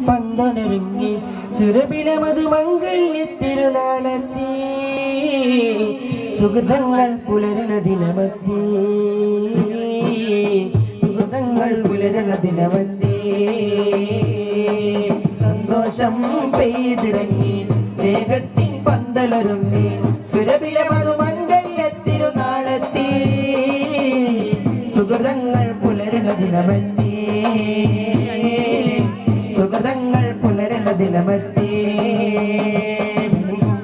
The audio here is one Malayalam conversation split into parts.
പന്തലൊരുങ്ങി സുരഭില മധുമംഗല്യത്തിരുനാളെത്തി സുഹൃതങ്ങൾ പുലരണ ദിനമെത്തി സുഹൃതങ്ങൾ പുലരണ ദിനമെത്തി സന്തോഷം പെയ്തിറങ്ങി സ്നേഹത്തിൻ പന്തലൊരുങ്ങി സുരഭില മധുമംഗല്യത്തിരുനാളെത്തി സുഹൃതങ്ങൾ പുലരണ ദിനമെത്തി സുഹൃതങ്ങൾ പുലരണ ദിനമെത്തി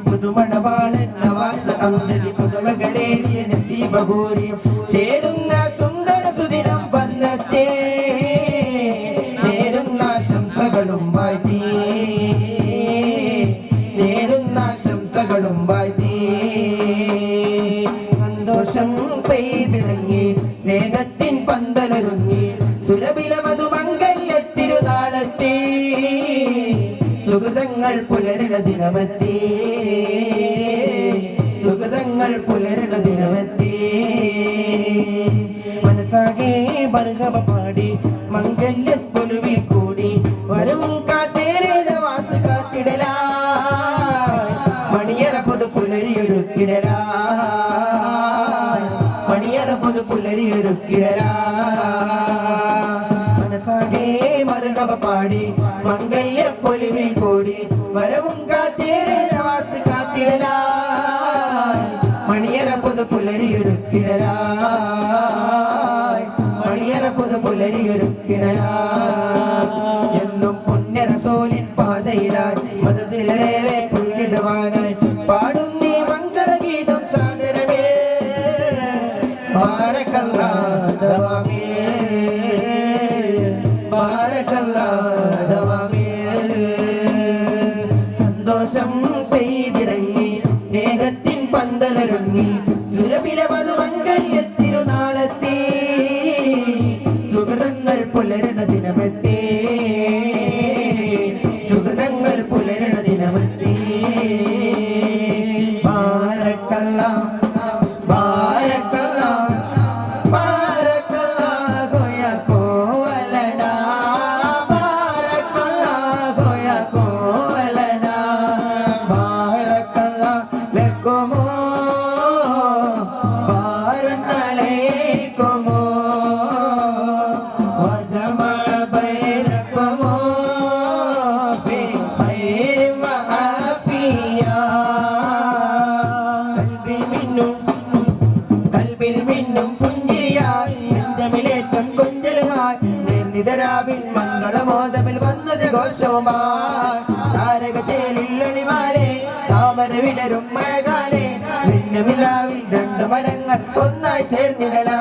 പുതുമണവാളൻ നവാസ അംജദി പുതുമകരേറിയ നസീബപൂരിയും ചേരുന്ന സുന്ദര സുദിനം വന്നെത്തി നേരുന്ന ശംസകളും വാഴ്ത്തി നേരുന്ന ശംസകളും വാഴ്ത്തി സന്തോഷം പെയ്തിറങ്ങി സ്നേഹത്തിൻ പന്തലൊരുങ്ങി സുരഭില മധുമംഗല്യത്തിരുനാളെത്തി സുഹൃതങ്ങൾ പുലരണ ദിനമെത്തി സുഹൃതങ്ങൾ പുലരണ ദിനമെത്തി മനസ്സാകെ ബർഹവ പാടി മംഗല്യക്കൊലുവിൽ കൂടി വരവും കാത്തേരേത വാസു കാത്തിടലാ മണിയറ പൊതു പുലരിയൊരുക്കിടലാ മണിയറ പൊതു പുലരിയൊരുക്കിടലാ മനസ്സാകെ മറുകവ പാടി മംഗല്യ പൊലിവിൽ കൂടി വരവും കാത്തേരേത വാസു കാത്തിടലാ മണിയറ പൊതു പുലരിയൊരുക്കിടലാ മണിയറ പൊതു പുലരിയൊരുക്കിടലാ എന്നും പുണ്യ റസൂലിൻ പാതയിലായി മതത്തിലേറെ പുൽകിടുവാനായി പാടുന്നീ മംഗളഗീതം സാദരമേ ബാരക്കല്ലാഹ് ദവാമേ ബാരക്കല്ലാഹ് ദവാമേ സന്തോഷം പെയ്തിറങ്ങി സ്നേഹത്തിൻ പന്തലൊരുങ്ങി സുരഭില മധുമംഗല്യത്തിരുനാളെത്തി സുഹൃതങ്ങൾ പുലരണ ദിനമെത്തി സുഹൃതങ്ങൾ പുലരണ ദിനമെത്തി ബാരക്കല്ലാഹ് ബാരക്കല്ലാഹ് ബാരക്കല്ലാഹ് ഗോയ കോവലനാ ബാരക്കല്ലാഹ് ഗോയ കോവലനാ ബാരക്കല്ലാഹ് ലക്കുമോ ബാരക അലൈക്കുമോ വജമഅ ബൈനകുമോ ഫി ഖൈരി വആഫിയ കൽബിൽ മിന്നും പുഞ്ചിരിയായി നെഞ്ചമിലേറ്റം കൊഞ്ചലുമായി നിർനിതരാവിൽ മംഗളമോദമിൽ വന്നത് ഘോഷവുമായി താരകചേലിൽ ഒളിമാലെ താമര വിടരും മഴകാലെ നിന്നമിലാവിൽ രണ്ടു മരങ്ങൾ ഒന്നായി ചേർന്നിടലാ